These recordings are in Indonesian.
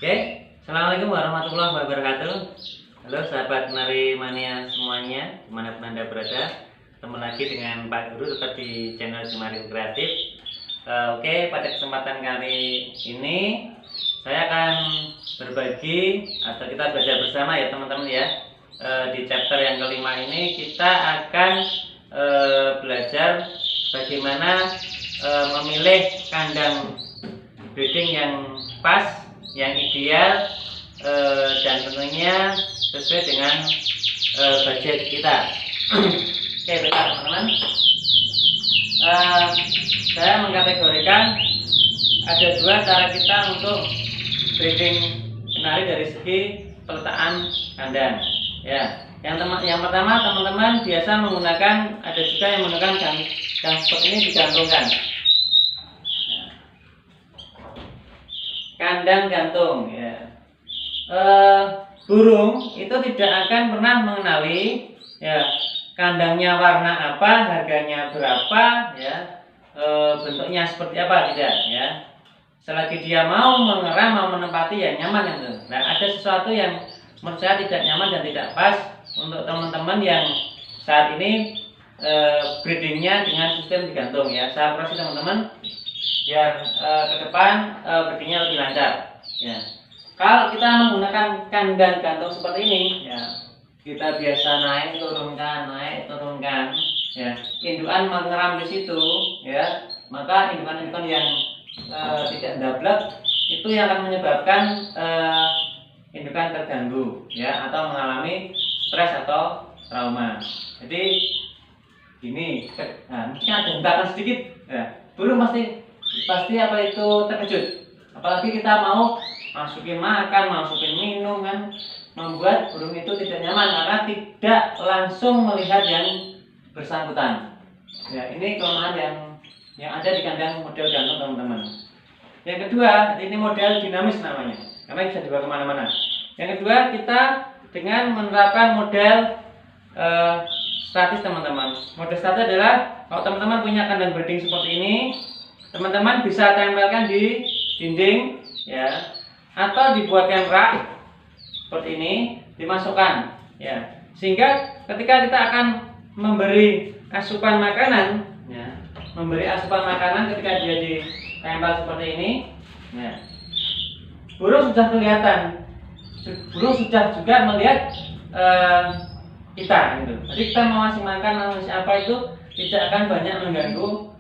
Oke, assalamualaikum warahmatullahi wabarakatuh. Halo sahabat Kenari Mania semuanya, dimanapun Anda berada. Ketemu lagi dengan Pak Guru tetap di channel Jemarin Kreatif. Oke, pada kesempatan kali ini saya akan berbagi atau kita belajar bersama ya teman-teman ya. Di chapter yang kelima ini kita akan belajar bagaimana memilih kandang breeding yang pas, yang ideal, dan tentunya sesuai dengan budget kita. Oke, baiklah teman-teman. Saya mengkategorikan ada dua cara kita untuk breeding kenari dari segi peletakan kandang. Ya, yang pertama teman-teman biasa menggunakan, ada juga yang menggunakan kandang seperti ini digantungkan. Kandang gantung ya. Burung itu tidak akan pernah mengenali ya kandangnya warna apa, harganya berapa ya, bentuknya seperti apa, tidak ya. Selagi dia mau mengerah, mau menempati ya nyaman itu. Nah, ada sesuatu yang menurut saya tidak nyaman dan tidak pas untuk teman-teman yang saat ini breedingnya dengan sistem digantung ya. Saya operasi teman-teman biar ke depan breedingnya lebih lancar ya. Kalau kita menggunakan kandang gantung seperti ini ya, kita biasa naik turunkan ya, indukan mengeram di situ ya, maka indukan-indukan yang tidak double itu yang akan menyebabkan indukan terganggu ya, atau mengalami stres atau trauma. Jadi ini mungkin ada hentakan sedikit ya, burung pasti apa itu terkejut, apalagi kita mau masukin makan, masukin minum kan, membuat burung itu tidak nyaman karena tidak langsung melihat yang bersangkutan ya. Ini kelemahan yang ada di kandang model gantung teman-teman. Yang kedua, ini model dinamis namanya karena bisa dibawa kemana-mana. Yang kedua, kita dengan menerapkan model statis teman-teman. Model statis adalah kalau teman-teman punya kandang breeding seperti ini, teman-teman bisa tempelkan di dinding ya, atau dibuatkan rak seperti ini, dimasukkan ya, sehingga ketika kita akan memberi asupan makanan ya, ketika dia ditempel seperti ini ya, burung sudah kelihatan, burung sudah juga melihat kita gitu. Jadi kita mau ngasih makan, mau ngasih apa itu tidak akan banyak mengganggu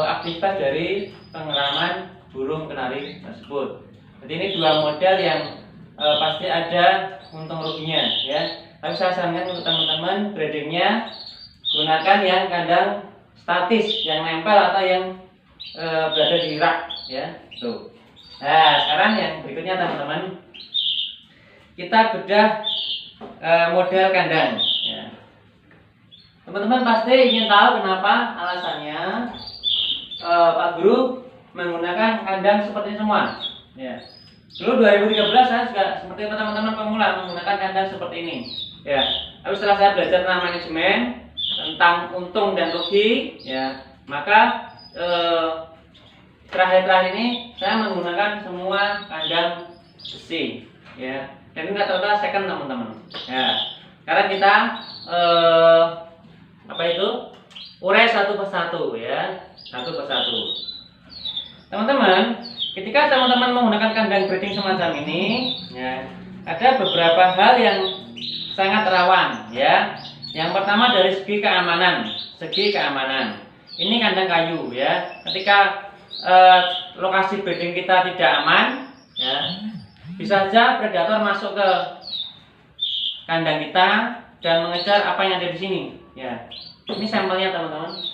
aktivitas dari pengeraman burung kenari tersebut. Jadi ini dua model yang pasti ada untung ruginya ya. Tapi saya sarankan untuk teman-teman breedingnya gunakan yang kandang statis, yang nempel atau yang berada di rak ya. Tuh. Nah, sekarang yang berikutnya teman-teman, kita bedah model kandang ya. Teman-teman pasti ingin tahu kenapa alasannya Pak Guru menggunakan kandang seperti ini semua ya. Dulu 2013 saya juga seperti teman-teman pemula menggunakan kandang seperti ini ya. Tapi setelah saya belajar tentang manajemen, tentang untung dan rugi ya, maka terakhir ini saya menggunakan semua kandang besi ya. Dan ini rata-rata second teman-teman ya, karena kita urai satu persatu ya, satu persatu. Teman-teman, ketika teman-teman menggunakan kandang breeding semacam ini ya, ada beberapa hal yang sangat rawan ya. Yang pertama dari segi keamanan. Ini kandang kayu ya. Ketika lokasi breeding kita tidak aman ya, bisa saja predator masuk ke kandang kita dan mengejar apa yang ada di sini ya. Ini sampelnya teman-teman.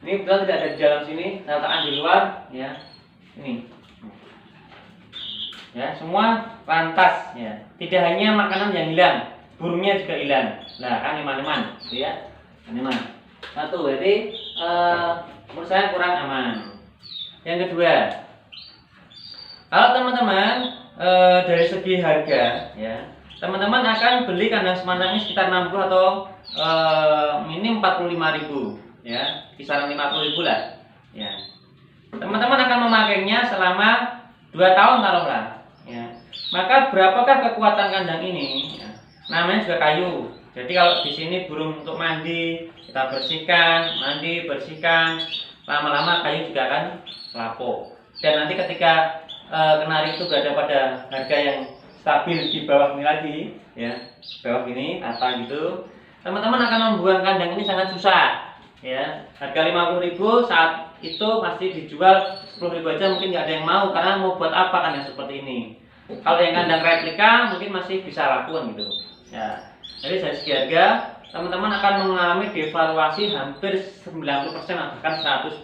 Ini betul tidak ada di dalam sini, saya letakkan di luar ya. Ini ya, semua lantas ya. Tidak hanya makanan yang hilang, burungnya juga hilang. Nah, kan iman-iman gitu ya. Iman. Satu, jadi menurut saya kurang aman. Yang kedua, kalau teman-teman dari segi harga ya, teman-teman akan beli kandang semacam ini sekitar 60 atau minim 45.000 ya, kisaran 50.000 lah ya. Teman-teman akan memakainya selama 2 tahun taruhlah ya. Maka berapakah kekuatan kandang ini? Ya, namanya juga kayu. Jadi kalau di sini burung untuk mandi, kita bersihkan, mandi, bersihkan, lama-lama kayu juga akan lapuk. Dan nanti ketika kenari itu berada pada harga yang stabil di bawah ini lagi, ya, bawah ini, rata gitu, teman-teman akan membuang kandang ini sangat susah. Ya, harga 50.000 saat itu pasti dijual 10.000 aja mungkin nggak ada yang mau, karena mau buat apa kandang seperti ini. Kalau yang kandang replika mungkin masih bisa laku kan gitu. Ya, jadi dari segi harga teman-teman akan mengalami devaluasi hampir 90% bahkan 100%.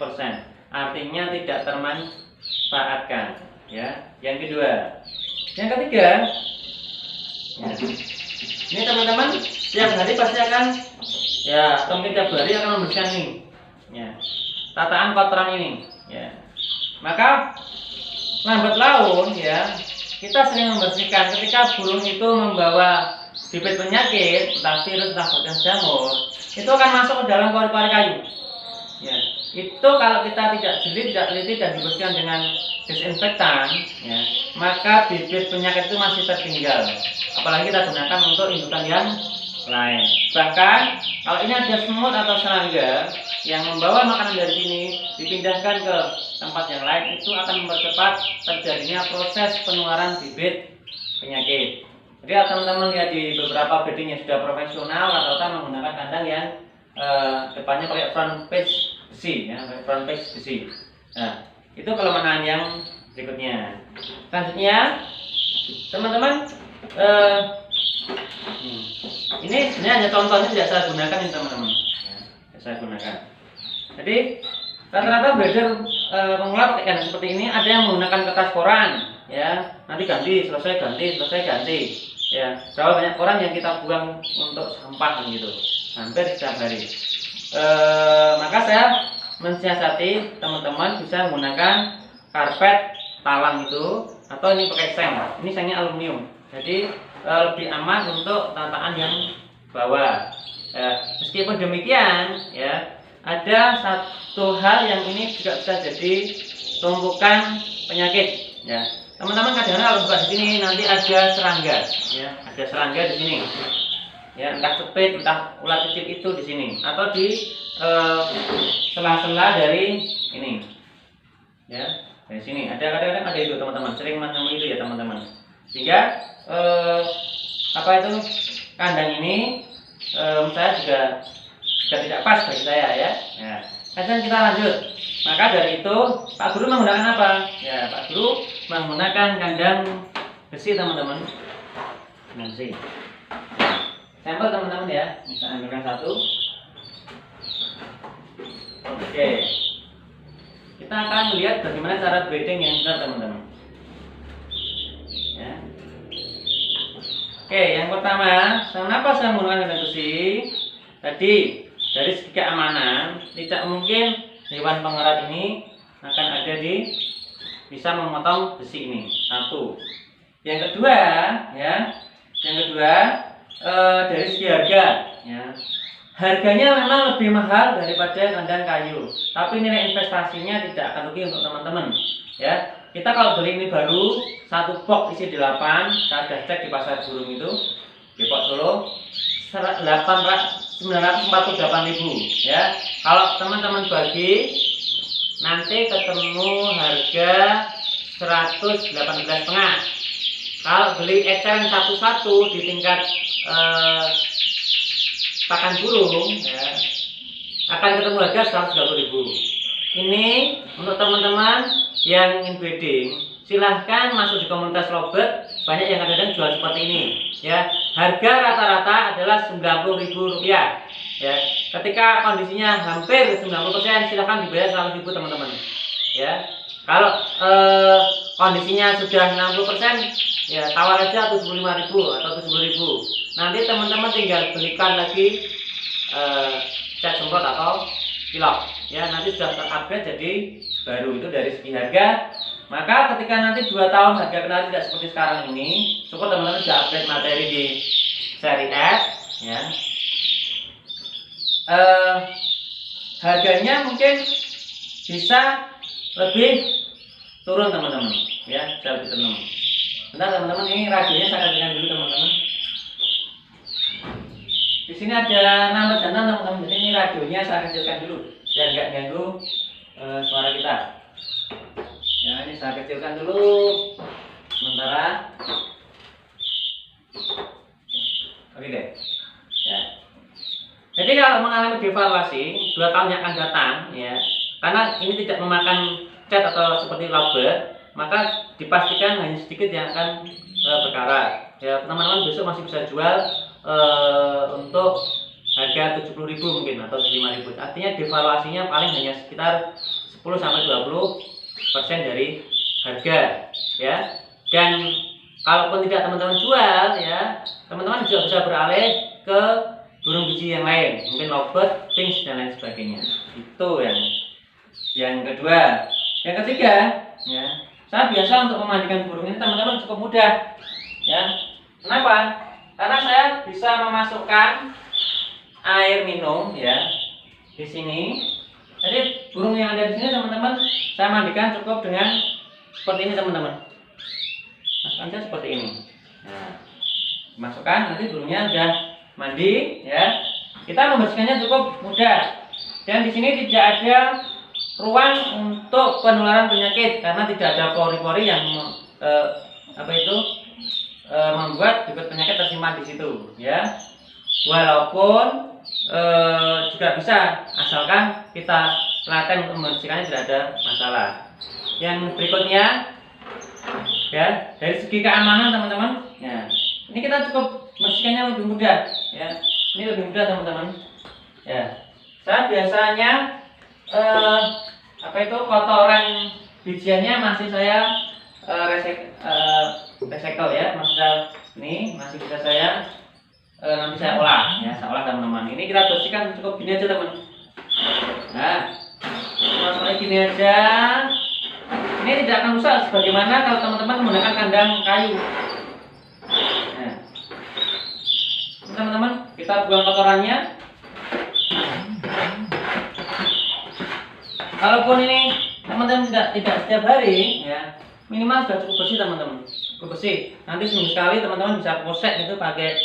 Artinya tidak termanfaatkan. Ya, yang kedua, yang ketiga, ya, ini teman-teman setiap hari pasti akan, ya, mungkin tiap hari akan membersihkan ini, ya, tataan kotoran ini, ya. Maka lambat laun, ya, kita sering membersihkan. Ketika burung itu membawa bibit penyakit, entah virus, entah bakteri jamur, itu akan masuk ke dalam kori-kori kayu. Ya, itu kalau kita tidak jeli, tidak teliti dan dibersihkan dengan disinfektan, ya, maka bibit penyakit itu masih tertinggal. Apalagi kita gunakan untuk indukan yang lain. Bahkan kalau ini ada semut atau serangga yang membawa makanan dari sini dipindahkan ke tempat yang lain, itu akan mempercepat terjadinya proses penularan bibit penyakit. Jadi teman-teman lihat di beberapa breeding yang sudah profesional rata-rata menggunakan kandang yang depannya pakai front page besi, ya, front page besi. Nah, itu kelemahan yang berikutnya. Selanjutnya, teman-teman, ini sebenarnya hanya contohnya, tidak saya gunakan ini teman-teman. Ya, tidak saya gunakan. Jadi rata-rata breeder mengolah pakai kandang seperti ini. Ada yang menggunakan kertas koran, ya, nanti ganti, selesai ganti, selesai ganti. Ya, berapa banyak koran yang kita buang untuk sampah gitu, hampir setiap hari. Maka saya mensiasati teman-teman bisa menggunakan karpet talang itu, atau ini pakai seng. Ini sengnya aluminium, jadi lebih aman untuk tataan yang bawah. Meskipun demikian, ya, ada satu hal yang ini juga bisa jadi tumpukan penyakit. Ya, teman-teman kadang-kadang kalau buka di sini nanti ada serangga, ya, ada serangga di sini. Ya, entah cepit, entah ulat cicit itu di sini, atau di sela-sela dari ini, ya, dari sini. Ada kadang-kadang ada itu teman-teman, sering menemui itu ya teman-teman. Sehingga apa itu kandang ini saya juga tidak pas bagi saya, ya. Ya, kemudian kita lanjut. Maka dari itu Pak Guru menggunakan apa? Ya, Pak Guru menggunakan kandang besi teman-teman, besi. Sampel teman-teman ya, bisa ambilkan satu. Oke, kita akan melihat bagaimana cara breeding yang benar teman-teman. Ya. Oke, yang pertama, kenapa saya menggunakan kandang besi? Tadi dari segi keamanan, tidak mungkin hewan pengerat ini akan ada di bisa memotong besi ini. Satu. Yang kedua, ya, yang kedua, dari segi harga, ya, harganya memang lebih mahal daripada kandang kayu, tapi nilai investasinya tidak akan rugi untuk teman-teman. Ya, kita kalau beli ini baru satu box isi 8, saya sudah cek di pasar burung itu Depok Solo, 948.000. Ya, kalau teman-teman bagi nanti ketemu harga 118,5. Kalau beli eceran satu-satu di tingkat pakan burung, ya, akan ketemu harga 130.000. Ini untuk teman-teman yang ingin breeding, silahkan masuk di komunitas Robert. Banyak yang kadang-kadang jual seperti ini. Ya, harga rata-rata adalah Rp90.000. Ya, ketika kondisinya hampir 90%, silahkan dibayar 100.000 teman-teman. Ya, kalau kondisinya sudah 60%, ya tawar aja 75.000 atau 70.000. Nanti teman-teman tinggal belikan lagi cat semprot atau pilok. Ya, nanti sudah terupgrade jadi baru. Itu dari segi harga. Maka ketika nanti 2 tahun harga kenari tidak seperti sekarang ini, syukur teman-teman sudah upgrade materi di seri F, ya. Harganya mungkin bisa lebih turun teman-teman, ya, bisa lebih turun. Bentar teman-teman, ini radionya saya kecilkan dulu teman-teman. Di sini ada nama jantan teman-teman, jadi ini radionya saya kecilkan dulu biar nggak ganggu suara kita. Ya, ini saya kecilkan dulu sementara. Oke deh. Ya. Jadi kalau mengalami devaluasi 2 tahun yang akan datang, ya, karena ini tidak memakan cat atau seperti lovebird, maka dipastikan hanya sedikit yang akan berkarat. Ya, teman-teman besok masih bisa jual untuk harga 70.000 mungkin atau 75.000. Artinya devaluasinya paling hanya sekitar 10-20% dari harga, ya. Dan kalaupun tidak teman-teman jual, ya, teman-teman juga bisa beralih ke burung biji yang lain, mungkin lovebird, finch dan lain sebagainya. Itu yang kedua. Yang ketiga, ya, saya biasa untuk memandikan burung ini teman-teman cukup mudah, ya. Kenapa? Karena saya bisa memasukkan air minum, ya, di sini. Jadi burung yang ada di sini teman-teman saya mandikan cukup dengan seperti ini teman-teman. Masukkan saja seperti ini. Nah, masukkan, nanti burungnya sudah mandi, ya. Kita membersihkannya cukup mudah. Dan di sini tidak ada ruang untuk penularan penyakit karena tidak ada pori-pori yang membuat bibit penyakit tersimpan di situ, ya. Walaupun juga bisa asalkan kita telaten untuk membersihkannya tidak ada masalah. Yang berikutnya, ya, dari segi keamanan teman-teman, ya, ini kita cukup membersihkannya lebih mudah, ya. Ini lebih mudah teman-teman, ya. Saya biasanya kotoran bijiannya masih saya recycle, ya, maksudnya ini masih bisa saya nanti saya olah, ya, saya olah teman-teman. Ini kita bersihkan cukup gini aja teman. Nah, masuknya gini aja. Ini tidak akan rusak sebagaimana kalau teman-teman menggunakan kandang kayu. Nah, teman-teman, kita buang kotorannya. Kalaupun ini teman-teman tidak setiap hari, ya, minimal sudah cukup bersih teman-teman, cukup bersih. Nanti seminggu sekali teman-teman bisa posek itu pakai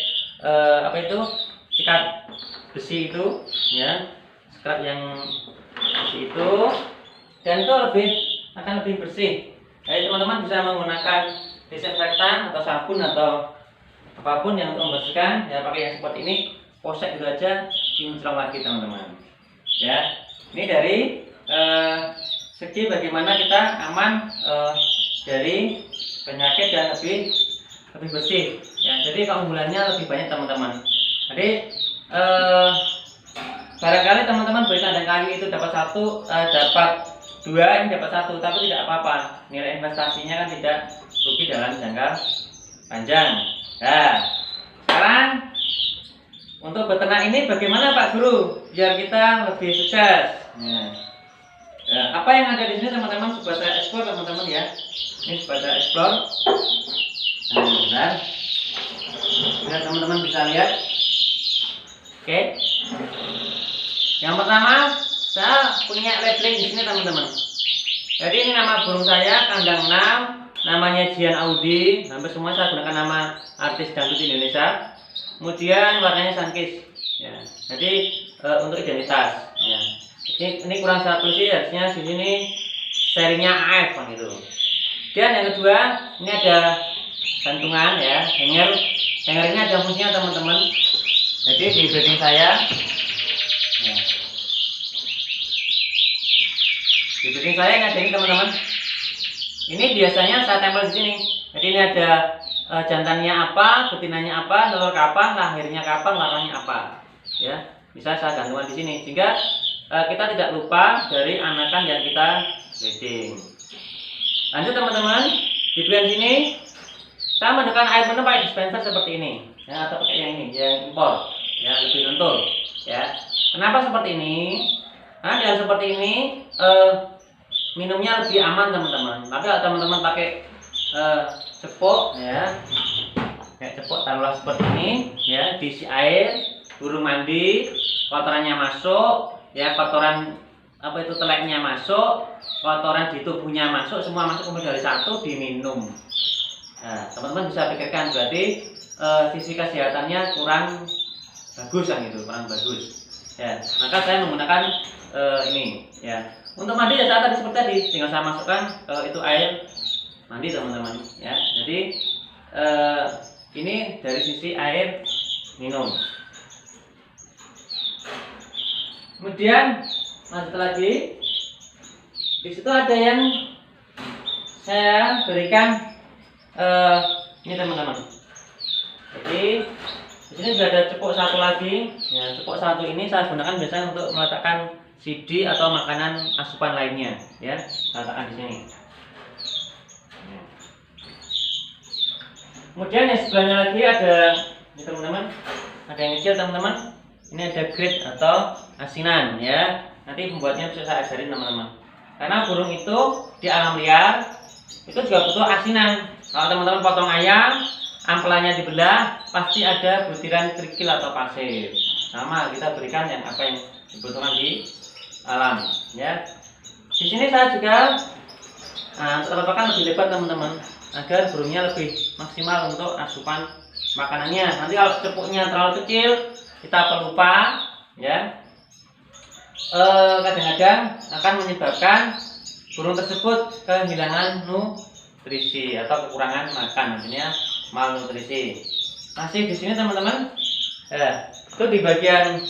sikat besi itu, ya, sikat yang besi itu, dan itu akan lebih bersih. Jadi teman-teman bisa menggunakan disinfektan atau sabun atau apapun yang untuk membersihkan, ya, pakai yang seperti ini, posek itu aja, kinclong lagi teman-teman. Ya, ini dari segi bagaimana kita aman dari penyakit dan lebih bersih, ya. Jadi keunggulannya lebih banyak teman-teman. Jadi barangkali teman-teman beli kandang kayu itu dapat 1, dapat 2, ini dapat 1, tapi tidak apa-apa. Nilai investasinya kan tidak rugi dalam jangka panjang. Nah, sekarang untuk beternak ini bagaimana Pak Guru biar kita lebih sukses? Nah, apa yang ada di sini teman-teman coba saya explore teman-teman, ya. Ini coba saya explore. Nah, bentar. Biar teman-teman bisa lihat. Oke. Yang pertama, saya punya labeling di sini teman-teman. Jadi ini nama burung saya, kandang 6, namanya Jian Audi. Hampir semua saya gunakan nama artis dangdut Indonesia. Kemudian warnanya sunkist, ya. Jadi untuk identitas, ya. Ini kurang satu sih, harusnya di sini serinya AF gitu. Dan yang kedua, ini ada gantungan, ya, hanger. Hanger ini ada fungsinya teman-teman. Jadi di breeding saya, ya, di breeding saya ada ini teman-teman. Ini biasanya saya tempel di sini. Jadi ini ada jantannya apa, betinanya apa, telur kapan, lahirnya kapan, warnanya apa, ya. Bisa saya gantungan di sini sehingga kita tidak lupa dari anakan yang kita breeding. Lanjut teman-teman, di bagian sini saya menggunakan air minum pakai dispenser seperti ini, ya, atau pakai yang ini, yang impor, ya, lebih lentur, ya. Kenapa seperti ini? Nah, dengan seperti ini minumnya lebih aman teman-teman. Tapi kalau teman-teman pakai cepuk, ya, kayak cepuk taruhlah seperti ini, ya, diisi air, burung mandi, kotorannya masuk, ya, kotoran teleknya masuk, kotoran di tubuhnya masuk, semua masuk kemudian dari satu diminum. Nah, teman-teman bisa pikirkan berarti sisi kesehatannya kurang bagus kan gitu, kurang bagus. Ya, maka saya menggunakan ini ya. Untuk mandi ya saat tadi seperti tadi, tinggal saya masukkan itu air mandi teman-teman ya. Jadi ini dari sisi air minum. Kemudian lanjut lagi, di situ ada yang saya berikan ini teman-teman. Jadi di sini sudah ada cepuk satu lagi. Ya, cepuk satu ini saya gunakan biasanya untuk meletakkan CD atau makanan asupan lainnya. Ya, letakkan di sini. Kemudian yang sebelahnya lagi ada ini teman-teman, ada yang kecil teman-teman. Ini ada grid atau asinan ya. Nanti pembuatnya bisa saya ajarin teman-teman. Karena burung itu di alam liar itu juga butuh asinan. Kalau teman-teman potong ayam, ampelanya dibelah, pasti ada butiran kerikil atau pasir. Sama kita berikan yang apa yang dibutuhkan di alam ya. Di sini saya juga letakkan lebih lebar teman-teman, agar burungnya lebih maksimal untuk asupan makanannya. Nanti kalau cepuknya terlalu kecil, kita pelupa ya, kadang-kadang akan menyebabkan burung tersebut kehilangan nutrisi atau kekurangan makan, artinya malnutrisi. Masih di sini teman-teman, itu di bagian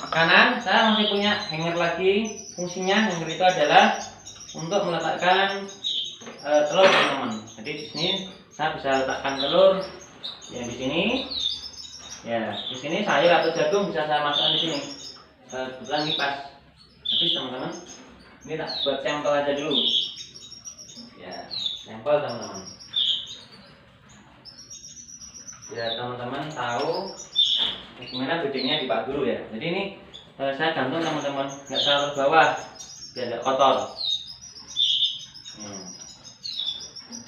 kanan saya masih punya hanger lagi. Fungsinya hanger itu adalah untuk meletakkan telur teman-teman. Jadi di sini saya bisa letakkan telur yang di sini. Ya, di sini sayur atau jagung bisa saya masukkan di sini. Kebetulan ini pas. Habis teman-teman. Ini tak buat sampel aja dulu. Ya, sampel teman-teman. Ya, teman-teman tahu gimana bedanya di Pak Guru ya. Jadi ini saya gantung teman-teman, nggak terlalu bawah biar nggak kotor.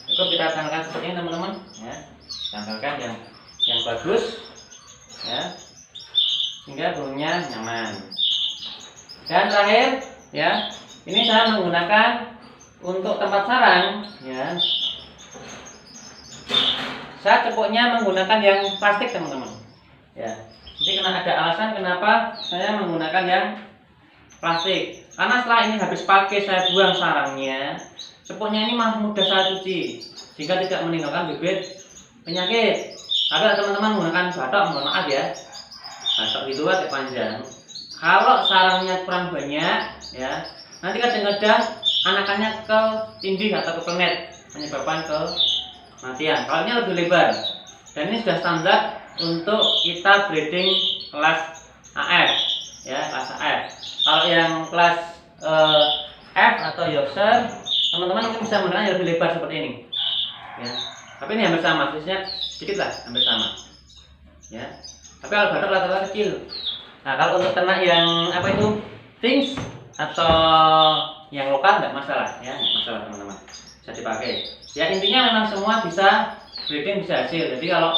Itu kita tanggalkan seperti ini teman-teman. Ya, tanggalkan yang bagus. Ya, sehingga burungnya nyaman. Dan terakhir ya, ini saya menggunakan untuk tempat sarang ya, saya cepuknya menggunakan yang plastik teman-teman ya. Jadi karena ada alasan kenapa saya menggunakan yang plastik, karena setelah ini habis pakai saya buang sarangnya, cepuknya ini masih mudah saya cuci sehingga tidak menimbulkan bibit penyakit. Tapi teman-teman menggunakan batok, mohon maaf ya, batok itu agak panjang. Kalau sarangnya kurang banyak ya, nanti kadang-kadang anakannya ketindih atau kepenet, menyebabkan kematian. Kalau ini lebih lebar, dan ini sudah standar untuk kita breeding kelas AF ya, kelas AF. Kalau yang kelas F atau Yorkshire, teman-teman mungkin bisa menggunakan yang lebih lebar seperti ini ya. Tapi ini hampir sama, biasanya sedikit lah, hampir sama ya. Tapi kalau batok rata-rata kecil. Nah, kalau untuk ternak yang apa itu things atau yang lokal nggak masalah ya, nggak masalah teman-teman, bisa dipakai. Ya intinya memang semua bisa breeding, bisa hasil. Jadi kalau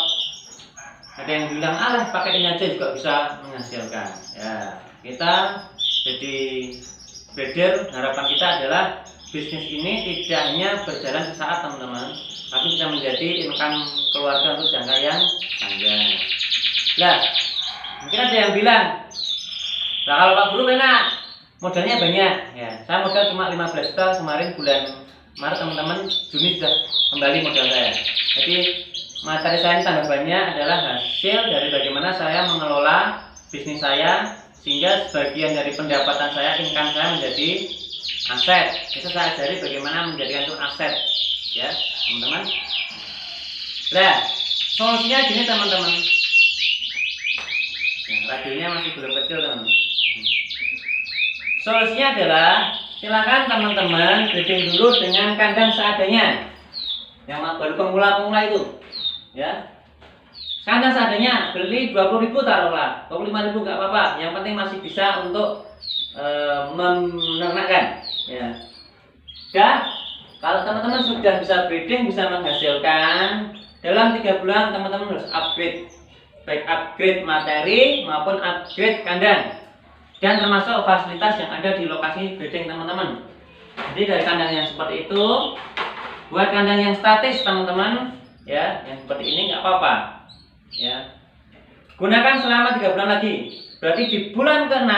ada yang bilang pakai ini aja juga bisa menghasilkan. Ya, kita jadi breeder, harapan kita adalah bisnis ini tidak hanya berjalan sesaat teman-teman, tapi bisa menjadi income keluarga untuk jangka yang panjang. Nah, mungkin ada yang bilang, nah kalau Pak Guru enak, modalnya banyak ya. Saya modal cuma 15 juta kemarin bulan Maret teman-teman, Juni sudah kembali modal saya. Jadi materi saya ini tambah banyak adalah hasil dari bagaimana saya mengelola bisnis saya, sehingga sebagian dari pendapatan saya, income saya menjadi aset. Bisa saya ajari bagaimana menjadikan itu aset ya teman-teman. Nah, solusinya gini teman-teman. Radionya masih belum kecil teman-teman. Solusinya adalah silakan teman-teman breeding dulu dengan kandang seadanya, yang baru pemula-pemula itu ya. Kandang seadanya, beli 20.000 taruhlah, 25.000 nggak apa-apa, yang penting masih bisa untuk menernakkan ya. Dan kalau teman-teman sudah bisa breeding, bisa menghasilkan, dalam 3 bulan teman-teman harus upgrade, baik upgrade materi maupun upgrade kandang, dan termasuk fasilitas yang ada di lokasi breeding teman-teman. Jadi dari kandang yang seperti itu, buat kandang yang statis teman-teman, ya, yang seperti ini nggak apa-apa, ya. Gunakan selama 3 bulan lagi. Berarti di bulan ke-6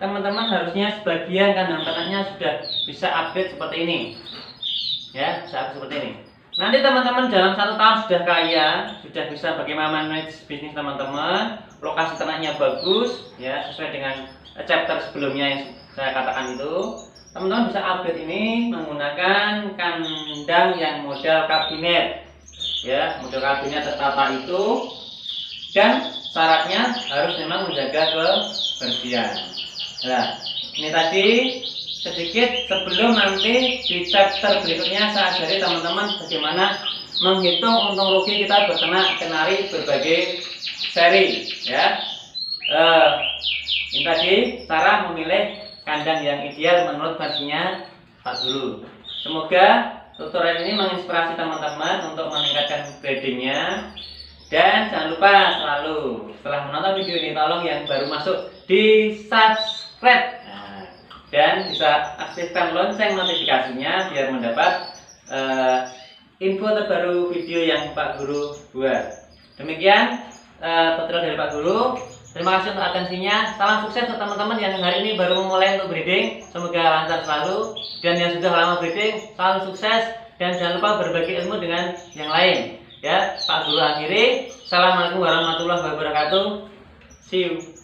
teman-teman harusnya sebagian kandang ternaknya sudah bisa update seperti ini, ya, bisa seperti ini. Nanti teman-teman dalam 1 tahun sudah kaya, sudah bisa bagaimana manage bisnis teman-teman, lokasi ternaknya bagus, ya, sesuai dengan chapter sebelumnya yang saya katakan itu. Teman-teman bisa update ini menggunakan kandang yang model kabinet, ya, model kabinet tertata itu, dan syaratnya harus memang menjaga kebersihan. Nah, ini tadi sedikit sebelum nanti di chapter berikutnya saya ajari teman-teman bagaimana menghitung untung rugi kita berternak kenari berbagai seri, ya. Ini tadi cara memilih kandang yang ideal menurut versinya Pak Guru. Semoga tutorial ini menginspirasi teman-teman untuk meningkatkan breedingnya. Dan jangan lupa selalu setelah menonton video ini tolong yang baru masuk di subscribe, dan bisa aktifkan lonceng notifikasinya biar mendapat info terbaru video yang Pak Guru buat. Demikian tutorial dari Pak Guru. Terima kasih untuk atensinya. Salam sukses untuk teman-teman yang hari ini baru memulai untuk breeding. Semoga lancar selalu. Dan yang sudah lama breeding, salam sukses. Dan jangan lupa berbagi ilmu dengan yang lain. Ya, Pak Guru akhiri. Assalamualaikum warahmatullahi wabarakatuh. See you.